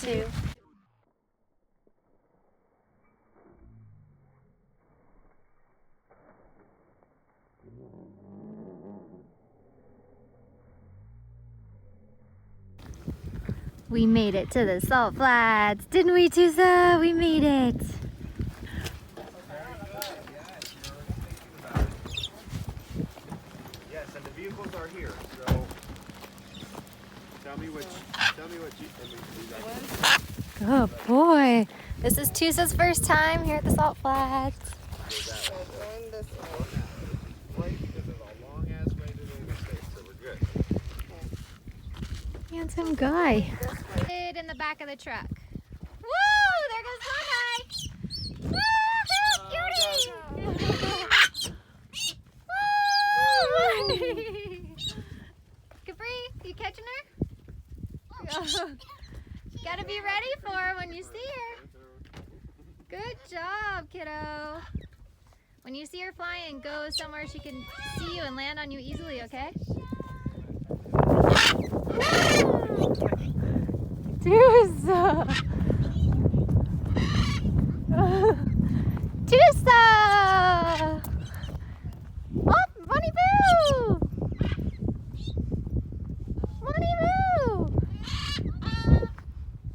too. We made it to the salt flats, didn't we, Tusa? We made it. Yes, and the vehicles are here. So tell me what you Good boy. This is Tusa's first time here at the salt flats. This is a long ass way to the United States, so we're good. Handsome guy. In the back of the truck. Woo! There goes Bondi. Woo! Cutie! Capri, you catching her? Gotta be ready for her when you see her. Good job, kiddo. When you see her flying, go somewhere she can see you and land on you easily, okay? Tusa! Tusa! Oh, Bunny Boo! Bunny Boo!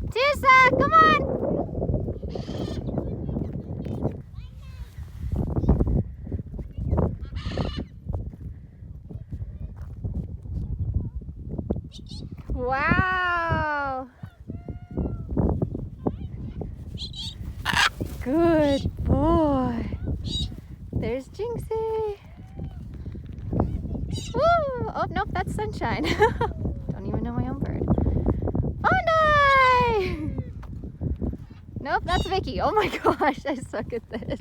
Tusa, come on! Wow! Good boy. There's Jinxie. Woo! Oh, nope, that's Sunshine. Don't even know my own bird. Bondi! Nope, that's Vicky. Oh my gosh, I suck at this.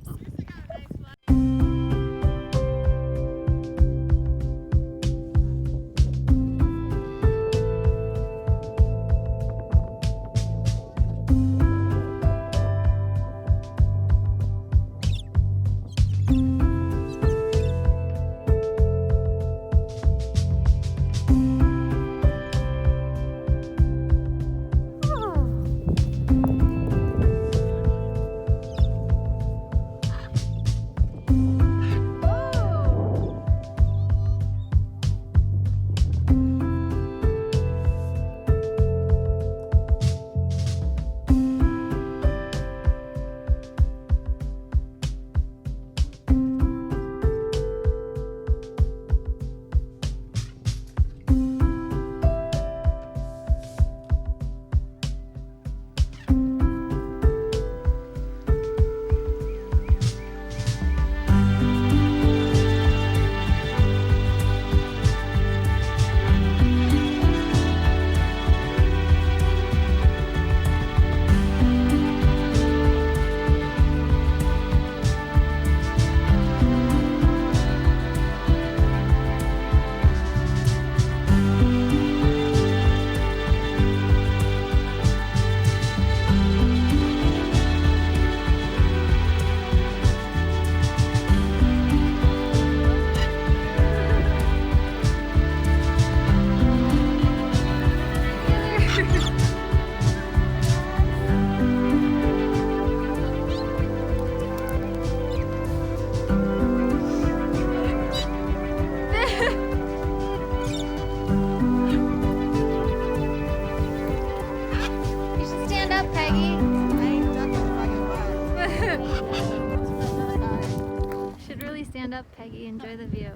Stand up, Peggy. Enjoy the view.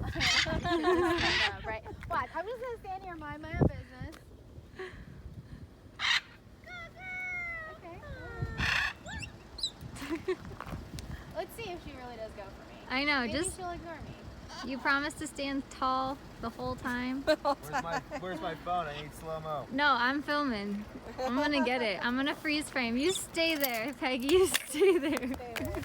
Right. Watch. I'm just gonna stand here and mind my own business. Okay. Let's see if she really does go for me. I know. Maybe just she'll ignore me. you promised to stand tall the whole time. Where's my phone? I need slow-mo. No, I'm filming. I'm gonna get it. I'm gonna freeze frame. You stay there, Peggy. You stay there. Stay there. Okay.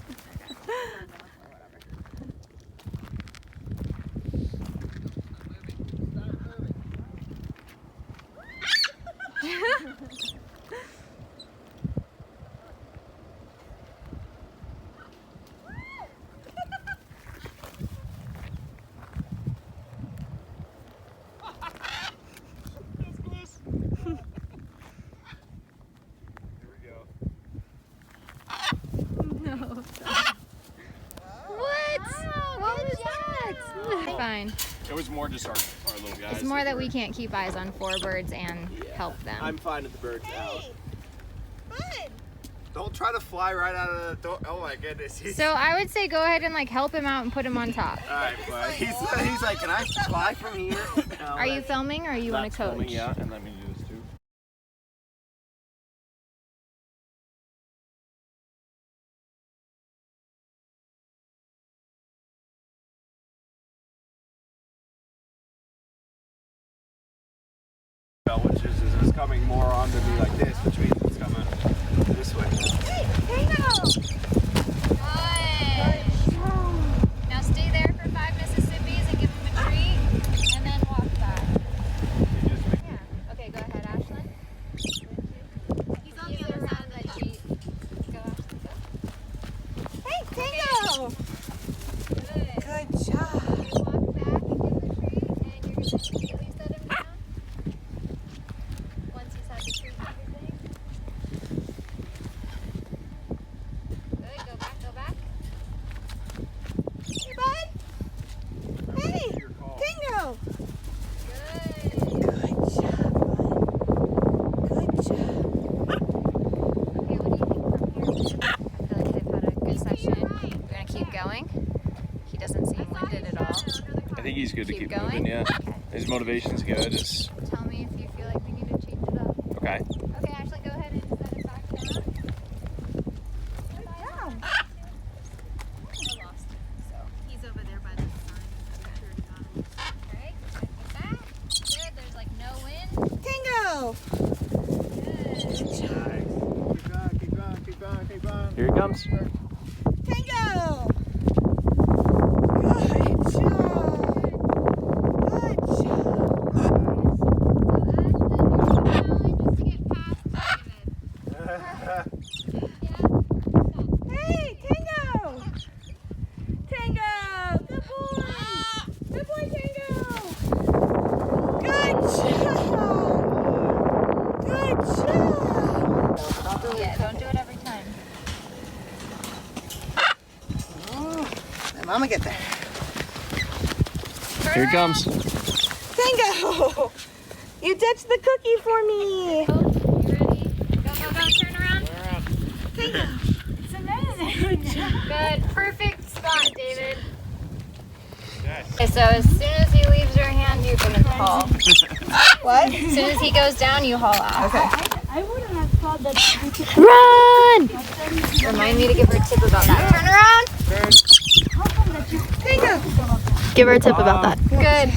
It was more just our little guys. It's more that we can't keep eyes on 4 birds and help them. I'm fine with the birds out. Bud. Don't try to fly right out of the door. Oh my goodness. So I would say go ahead and like help him out and put him on top. All right, bud. He's like, can I fly from here? No, Are you filming or are you want to coach? Filming, yeah, and let me do this too. Which is coming more onto me like this, which means it's coming this way. Hey, Tango. Good. Now stay there for 5 Mississippis and give him a treat, and then walk back. Yeah. Okay, go ahead, Ashlyn. He's on the other side of that sheet. Go, Ashlyn, go. Hey, Tango. Good. Good job. You walk back and give the treat, and you're gonna immediately set him down. Once he's had the treat and everything. Good, go back, go back. Hey, bud. Hey, Tango. Good. Good job, bud. Good job. Okay, what do you think from here? I feel like they've had a good session. We're gonna keep going. He doesn't seem winded at all. I think he's good to Keep keep going? moving, yeah. Okay. His motivation's good. Tell me if you feel like we need to change it up. Okay. Okay, Ashley, go ahead and set it back down. Down. I lost him, so. He's over there by the sign. Okay, like that. Good, there's like no wind. Tango. Good. Keep going, keep going, keep going, keep going. Here he comes. Tango. Good job. Good job. Hey, Tango! Tango! Good boy! Good boy, Tango! Good job! Good job! Yeah, don't do it every time. Let Mama get there. Here he comes. Tango! You touched the cookie for me! You ready? Go, go, go, turn around. Tango! It's amazing. Good, perfect spot, David. Okay, so as soon as he leaves your hand, you can haul. What? As soon as he goes down, you haul off. Okay. I wouldn't have thought that we could Run! Remind me to give her a tip about that. Turn around. Tango! Give her a tip about that. Good.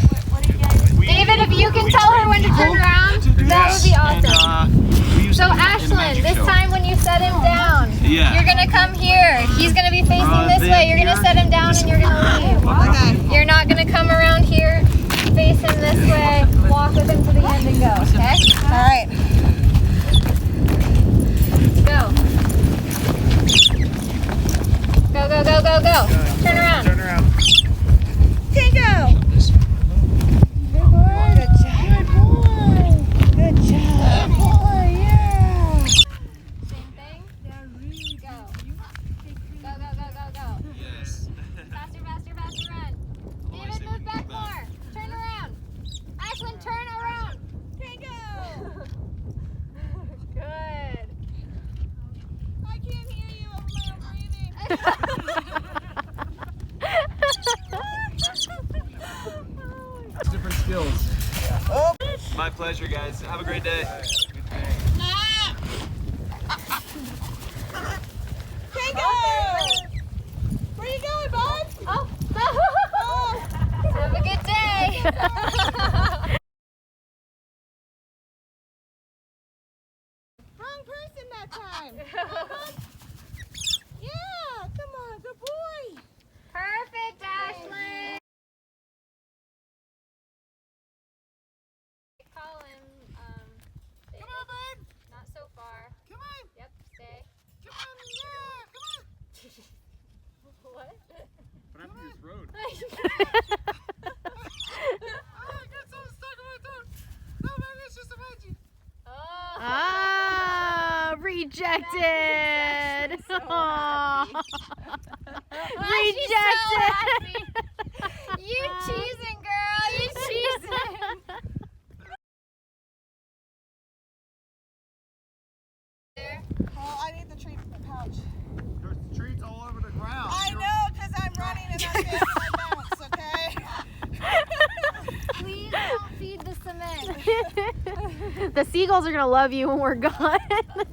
David, if you can tell her when to turn around, that would be awesome. So Ashlyn, this time when you set him down, you're gonna come here. He's gonna be facing this way. You're gonna set him down and you're gonna leave. Okay. You're not gonna come around here, face him this way, walk with him to the end and go, okay? Alright. Go. Go, go, go, go, go. Turn around. Turn around. Tango! Good boy. Good job. Good boy. Good job. Good boy, yeah. Same thing. Go. Go, go, go, go, go. Yes. Faster, faster, faster, run. David, move back more. Turn around. Ashlyn, turn around. Tango! Good. I can't hear you over my own breathing. Different skills. Oh. My pleasure, guys. Have a great day. Tango! Where you going, bud? Oh. Have a good day. Wrong person that time. Yeah, come on, good boy. Perfect, Ashlyn. Call him, Come on, bud. not so far. Come on. Yep, stay. Come on, yeah, come on. What? What happened to this road? Oh, I got something stuck in my throat. No, maybe it's just a veggie. Oh. Ah, rejected. Rejected. You cheesing girl. Oh, I need the treat pouch. There's treats all over the ground. I know, because I'm running and I'm getting my bounce, okay? Please don't feed the cement. The seagulls are gonna love you when we're gone.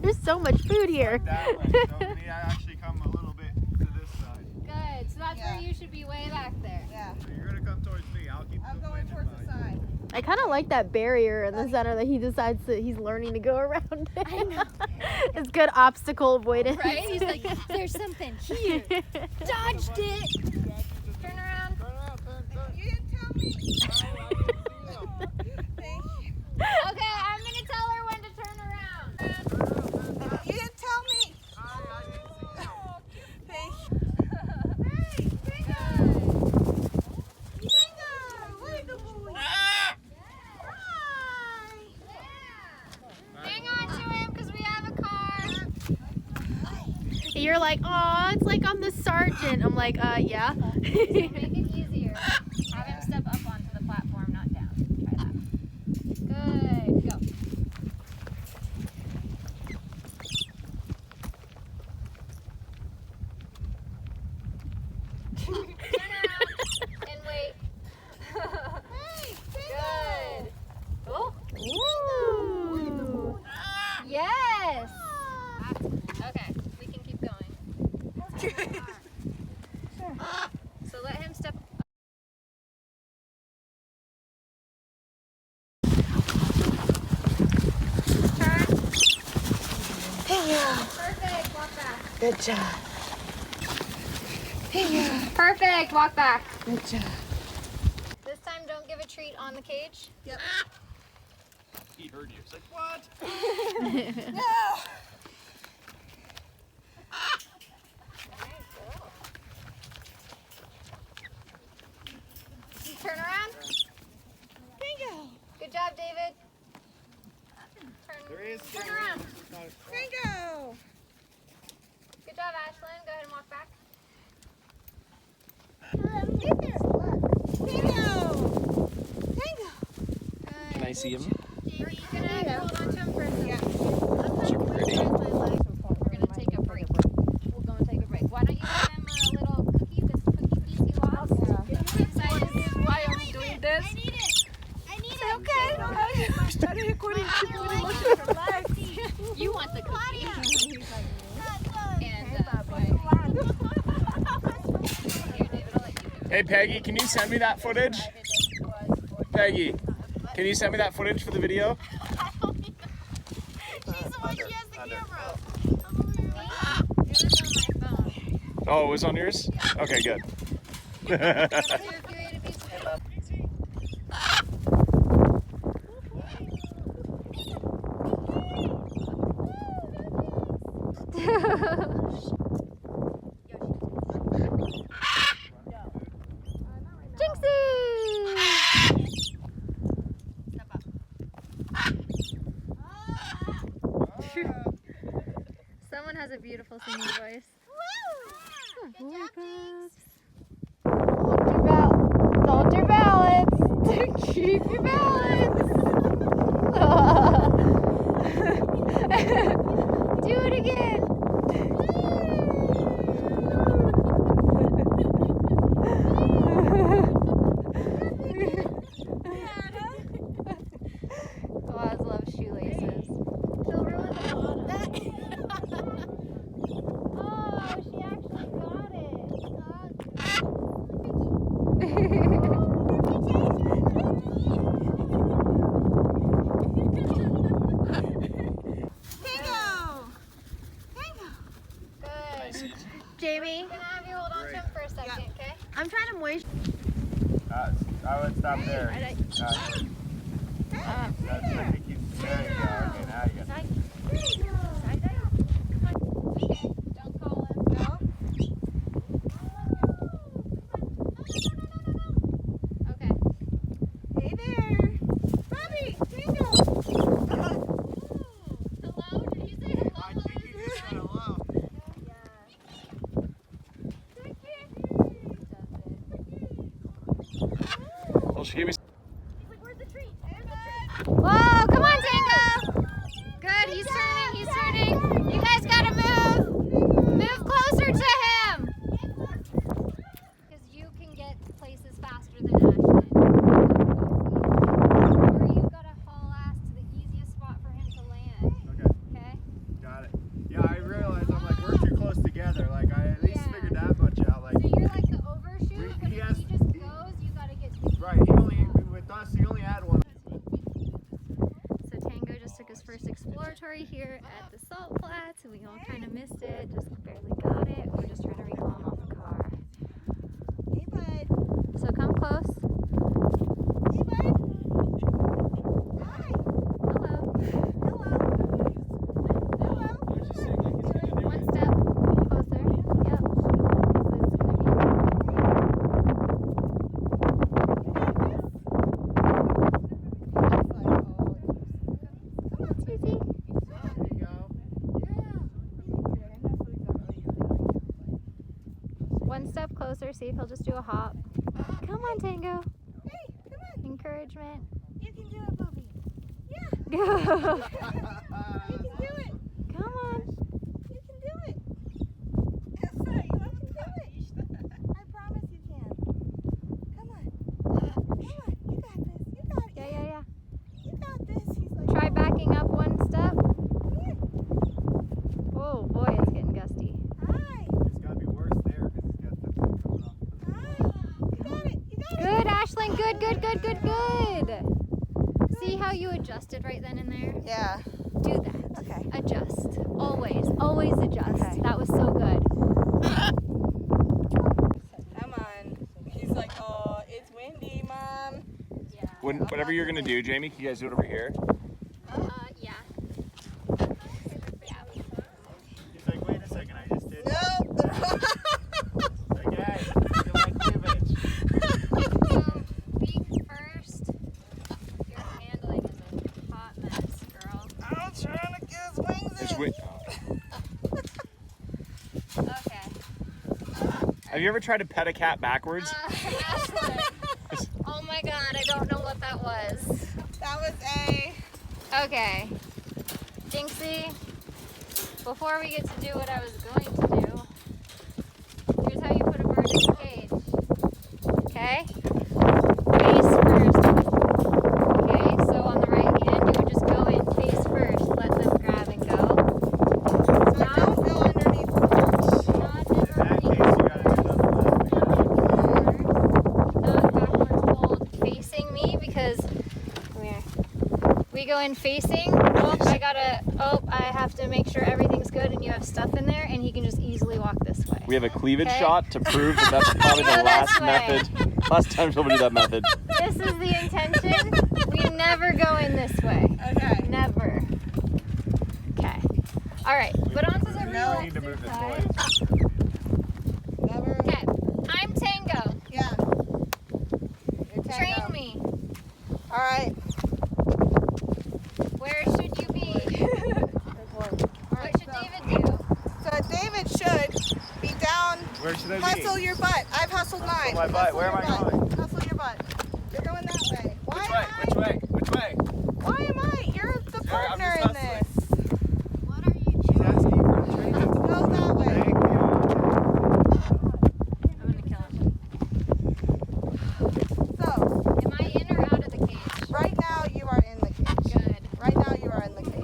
There's so much food here. That way. So we need to actually come a little bit to this side. Good. So that's where you should be, way back there. Yeah. So you're gonna come towards me. I'll keep I'm the going wind towards in the mind. side. I kind of like that barrier in the center that he decides that he's learning to go around. I know. It's good obstacle avoidance. Right? He's like, there's something here. Dodged it. Turn around. Turn around, turn. You didn't tell me. Thank you. Okay, I'm going to tell her when to turn around. You didn't tell me. Thank you. Hey, Tango. Tango, what a good boy. Hi. Hang on to him because we have a car. You're like, oh, it's like I'm the sergeant. I'm like, yeah. Make it easier. Have him step up onto the platform, not down. Try that. Good. Go. Turn around and wait. Good. Oh. Ooh. Yes. Okay, we can keep going. So let him step. Turn. Perfect. Walk back. Good job. Perfect. Walk back. Good job. This time, don't give a treat on the cage. Yep. He heard you. It's like, what? No. Turn around. Bingo. Good job, David. There is. Turn around. Bingo. Good job, Ashlyn. Go ahead and walk back. Bingo. Bingo. Can I see him? Are you gonna hold on to him for a second? You're pretty. We're gonna take a break. We'll go and take a break. Why don't you give him a little cookie, this cookie piece he lost? Excited? Why are we doing this? I need it. I need it. Okay. Study according to You want the cookie. And, here, David, I'll let you do it. Hey Peggy, can you send me that footage? Peggy, can you send me that footage for the video? She's the one, she has the camera. It was on my phone. Oh, it was on yours? Okay, good. Do a creative piece of Someone has a beautiful singing voice. Hold your balance. Keep your balance. Do it again. Galahs love shoelaces. She'll ruin that. Oh, she actually got Good. Jamie, I'm gonna have you hold on to him for a second, okay? I'm trying to moist. I would stop there. I think you, there you go. Okay, now you got Don't call him. No. Okay. Hey there. Bobby, Tango. Hello? Did you say hello? I think you just said hello. Well, she gave me. Whoa, come on, Tango! Good, he's turning, he's turning. You exploratory here at the salt flats, and we all kind of missed it, just barely got it. We're just trying to recall him off the car. Hey, bud. So come close. Hey, bud. Hi. Hello. Hello. Hello. One step closer. Yep. It's gonna be. Come on, Susie. One step closer, see if he'll just do a hop. Come on, Tango. Hey, come on. Encouragement. You can do it, Bobby. Yeah. Go. You can do it. Come on. You can do it. Yes, sir. You can do it. I promise you can. Come on. Come on. You got this. You got it. Yeah. You got this. He's like, Try backing up one step. come here. Oh boy, it's getting gusty. Hi. It's got to be worse there because he's got the thing coming up. Hi. You got it. You got it. Good, Ashlyn. Good. See how you adjusted right then and there? Yeah. Do that. Okay. Adjust. Always adjust. Okay. That was so good. Come on. He's like, oh, it's windy, Mom. Whatever you're gonna do, Jamie, can you guys do it over here? Yeah. He's like, wait a second, I just did. No. Okay, you like cleavage. So, beak first. Your handling is a hot mess, girl. I'm trying to get his wings It's in. Okay. Have you ever tried to pet a cat backwards? Ashlyn. Oh my god, I don't know what that was. That was a... Okay. Jinxie, before we get to do what I was going to do, here's how you put a bird in a cage. Okay? Face first. Okay, so on the right hand, you would just go in face first. Let them grab and go. So don't go underneath the Not In that case, you got to do nothing not backwards hold facing me because we go in facing. I have to make sure everything's good and you have stuff in there, and he can just easily walk this way. We have a cleavage Okay. shot to prove that that's probably the Go this last way. method. Last time somebody did that method. This is the intention. We never go in this way. Okay. Never. Okay. All right. Badances are No. real Need to move this exercise. Never. Okay. I'm Tango. Yeah. You're Train Tango. me. All right. Where should you be? What should David do? So David should be down. Where should I be? Hustle your butt. I've hustled mine. my butt. Hustle Where am your I butt. going? Hustle your butt. You're going that way. Why am I? Which way? Why am I? You're the I'm partner just in this. What are you She's asking you for a training. Go that way. Thank you. I'm gonna kill him. So Am I in or out of the cage? right now you are in the cage. Good. Right now you are in the cage.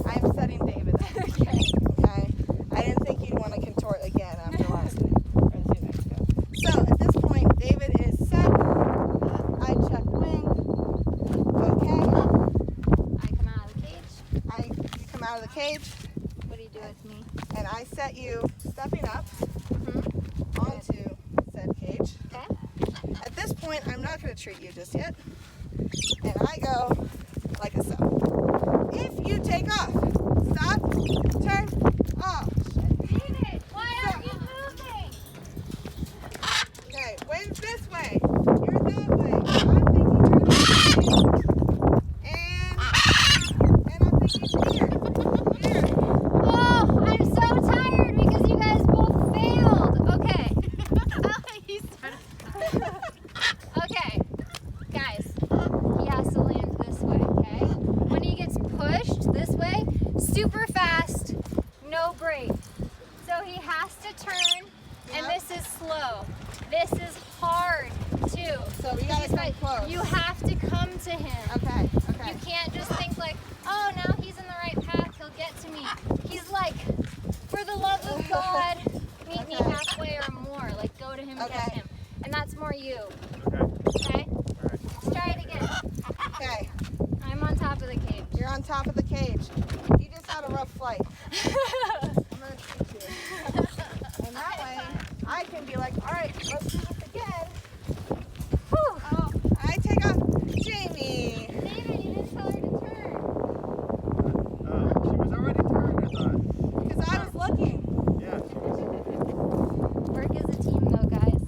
I am setting David up. Okay. Okay. I didn't think you'd want to contort again after last night. Or 2 nights ago. So at this point, David is set. I check wing. Okay. I come out of the cage. You come out of the cage, What do you do with me? and I set you stepping up Mhm. onto said cage. Okay. At this point, I'm not going to treat you just yet. And I go like so. If you take off, stop, turn, off. David, why aren't you moving? Okay, wave this way. You're that way. I'm thinking you're that way. And I'm thinking here. Here. Oh, I'm so tired because you guys both failed. Okay. Okay, guys, he has to land this way, okay? When he gets pushed this way, super fast, no brake. So he has to turn, and Yep. this is slow. This is hard, too. So we gotta come close. You have to come to him. Okay, okay. You can't just think like, oh, now he's in the right path, he'll get to me. He's like, for the love of God, meet me Okay. halfway or more. Like, go to him and get Okay. him. And that's more you, Okay. okay? Let's try it again. Okay, I'm on top of the cage. you're on top of the cage. You just flight. I'm gonna teach you. And that way, I can be like, all right, let's do this again. Whew. Oh, I take off. Jamie. David, you didn't tell her to turn. She was already turned, I thought. Because I was looking. Yeah, she was. Work as a team, though, guys.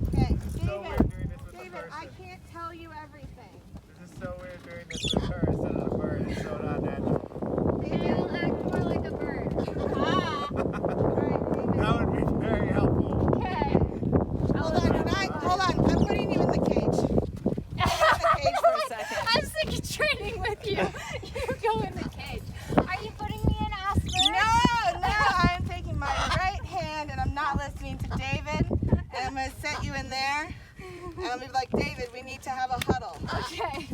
Okay, So weird doing this with the David, I person. can't tell you everything. This is so weird doing this with her instead of the bird. It's so not natural. David will act more like a bird. All right, David. That would be very helpful. Okay. Hold on, I'm putting you in the cage. In the cage for a second. I'm sick of training with you. You go in the cage. Are you putting me in Aspen? No, I'm taking my right hand and I'm not listening to David. And I'm going to set you in there. And I'm going to be like, David, we need to have a huddle. Okay.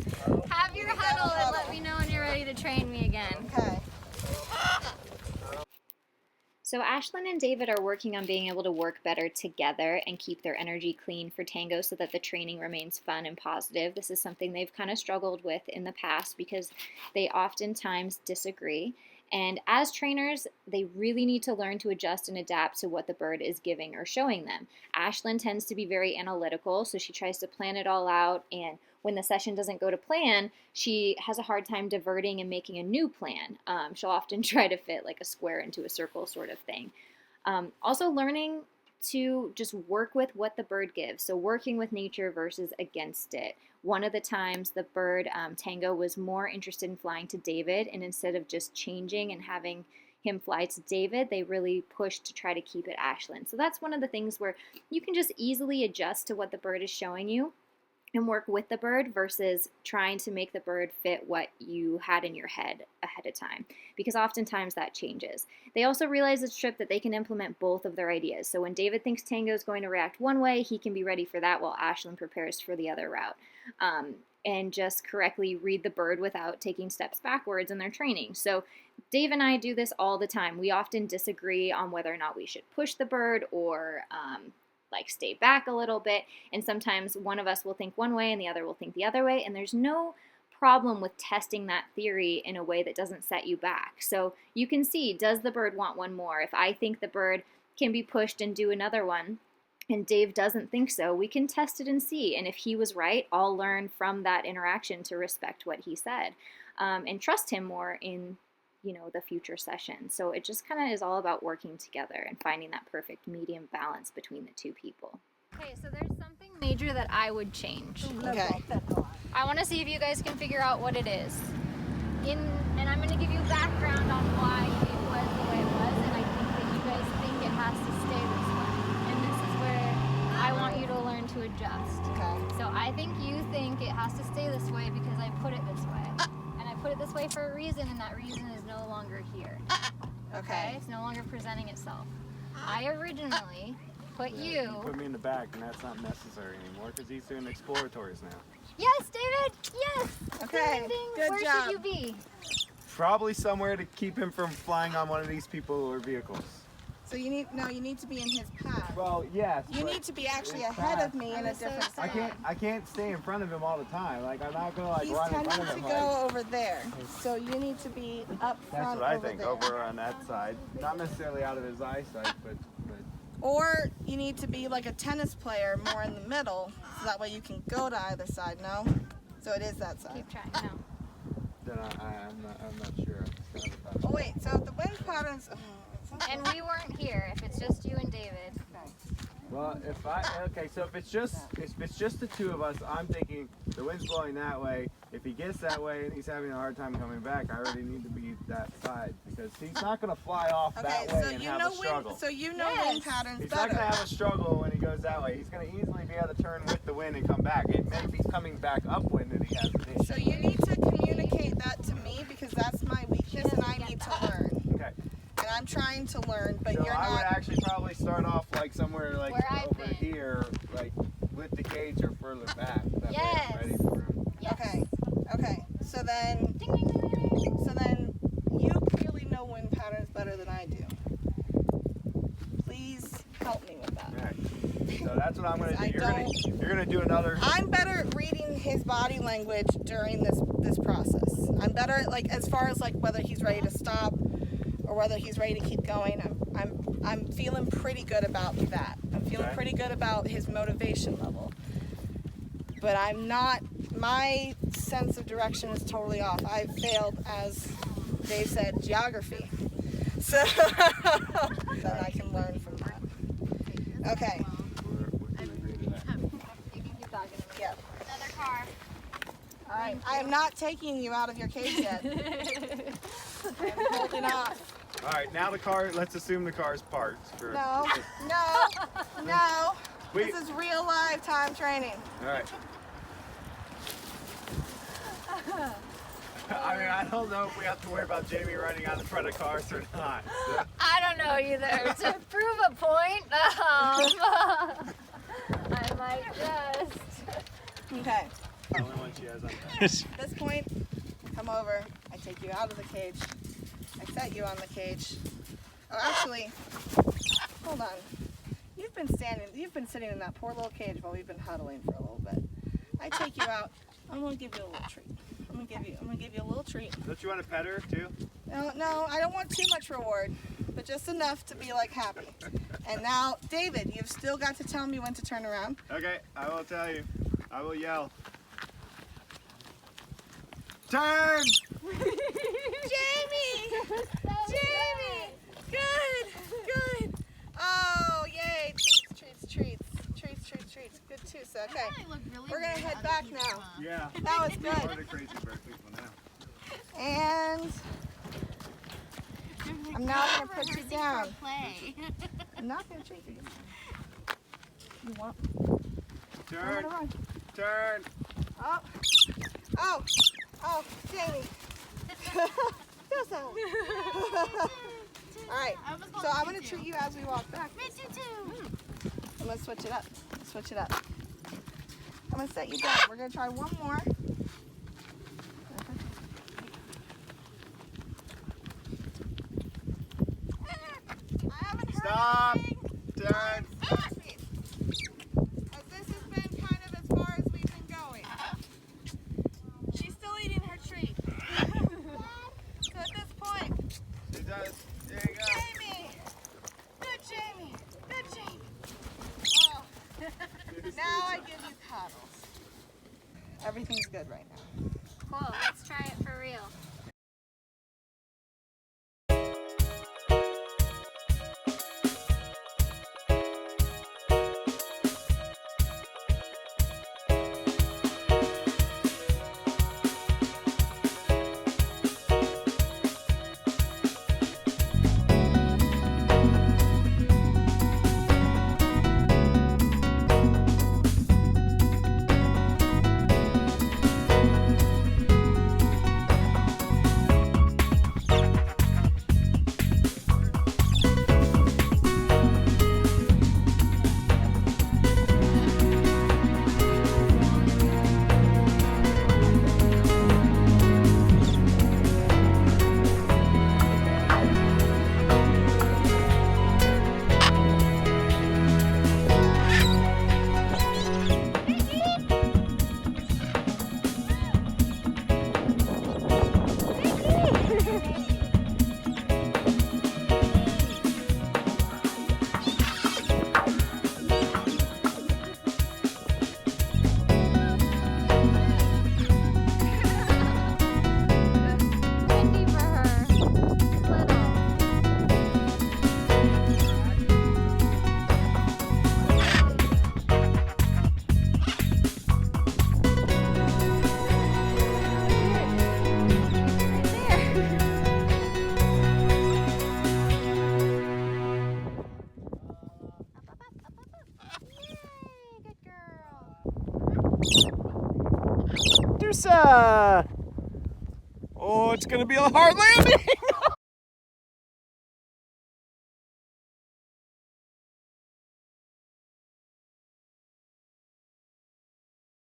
Have your huddle and let me know when you're ready to train me again. Okay. So Ashlyn and David are working on being able to work better together and keep their energy clean for Tango so that the training remains fun and positive. This is something they've kind of struggled with in the past because they oftentimes disagree. And as trainers, they really need to learn to adjust and adapt to what the bird is giving or showing them. Ashlyn tends to be very analytical, so she tries to plan it all out, and when the session doesn't go to plan, she has a hard time diverting and making a new plan. She'll often try to fit like a square into a circle sort of thing. Also learning to just work with what the bird gives. So working with nature versus against it. One of the times the bird, Tango, was more interested in flying to David, and instead of just changing and having him fly to David, they really pushed to try to keep it Ashlyn. So that's one of the things where you can just easily adjust to what the bird is showing you and work with the bird versus trying to make the bird fit what you had in your head ahead of time, because oftentimes that changes. They also realize this trip that they can implement both of their ideas. So when David thinks Tango is going to react one way, he can be ready for that while Ashlyn prepares for the other route. And just correctly read the bird without taking steps backwards in their training. So Dave and I do this all the time. We often disagree on whether or not we should push the bird or like stay back a little bit, and sometimes one of us will think one way and the other will think the other way, and there's no problem with testing that theory in a way that doesn't set you back. So you can see, does the bird want one more? If I think the bird can be pushed and do another one, and Dave doesn't think so, we can test it and see, and if he was right, I'll learn from that interaction to respect what he said, and trust him more in the future session. So it just kind of is all about working together and finding that perfect medium balance between the two people. Okay, so there's something major that I would change. Okay. I want to see if you guys can figure out what it is. And I'm going to give you background on why it was the way it was, and I think that you guys think it has to stay this way. And this is where I want you to learn to adjust. Okay. So I think you think it has to stay this way because I put it this way. And I put it this way for a reason, and that reason is no longer here. Okay? It's no longer presenting itself. I originally put you... Put me in the back, and that's not necessary anymore because he's doing exploratories now. Yes, David! Yes! Okay, Ding, ding. good Where job. should you be? Probably somewhere to keep him from flying on one of these people or vehicles. So you need to be in his path. Well, yes. You but need to be actually his ahead path- of me in a different I side. can't stay in front of him all the time. Like I'm not gonna He's run in tending front of to him. go over there. So you need to be up That's front what I over think. there. Over on that side, not necessarily out of his eyesight, but Or you need to be like a tennis player, more in the middle, so that way you can go to either side. No, so it is that side. Keep trying. No. then I'm not sure. It's kind of Oh wait, so the wind patterns. And we weren't here. If it's just you and David. Well, so if it's just the two of us, I'm thinking the wind's blowing that way. If he gets that way and he's having a hard time coming back, I already need to be that side because he's not going to fly off Okay, that so way and you have know a struggle. wind patterns He's not better. going to have a struggle when he goes that way. He's going to easily be able to turn with the wind and come back. It may be coming back upwind that he has an issue. So you need to communicate that to me because that's my weakness and I need to learn. Okay. And I'm trying to learn, but So you're I would not. actually probably start off like somewhere like Where I've over been. here, like with the cage or further back. That way Yes. I'm ready for him. Yes. Okay. So then, Ding, ding, ding, ding, ding. you clearly know wind patterns better than I do. Please help me with that. All right. So that's what I'm going to I do. don't- You're gonna do another. I'm better at reading his body language during this process. I'm better at, like, as far as like whether he's ready to stop or whether he's ready to keep going. I'm feeling pretty good about that. I'm feeling pretty good about his motivation level. But I'm not, my sense of direction is totally off. I failed, as Dave said, geography. So then I can learn from that. Okay. Yep. Another car. All right. I am not taking you out of your cage yet. I'm holding off. All right, now the car, let's assume the car's parked. For... No. This is real live time training. All right. I mean, I don't know if we have to worry about Jamie running out in front of cars or not. So. I don't know either. To prove a point, I might just. Okay. The only one she has on At this point, come over. I take you out of the cage. I set you on the cage. Oh, actually, hold on. You've been sitting in that poor little cage while we've been huddling for a little bit. I take you out. I'm gonna give you a little treat. I'm gonna give you a little treat. Don't you want to pet her too? No, I don't want too much reward, but just enough to be like happy. And now, David, you've still got to tell me when to turn around. Okay, I will tell you. I will yell. Turn! Jamie! Jamie! Good! Oh, yay! Treats. Good too, so okay. We're gonna head back now. Yeah. That was good. What a crazy bird people now. And I'm now gonna put you down. I'm not gonna treat you. You want? Turn. Run. Turn. Oh, Jamie. Tusa. All right, so I'm gonna treat you as we walk back. I'm gonna switch it up. I'm gonna set you down. We're gonna try one more. I haven't heard Stop. anything. Turn. As this has been kind of as far as we've been going. She's still eating her treat. So at this point, She does. There you go. Jamie! Good Jamie! Oh. Now I give you cuddles. Everything's good right now. Cool, let's try it for real. Tusa! Oh, it's gonna be a hard landing!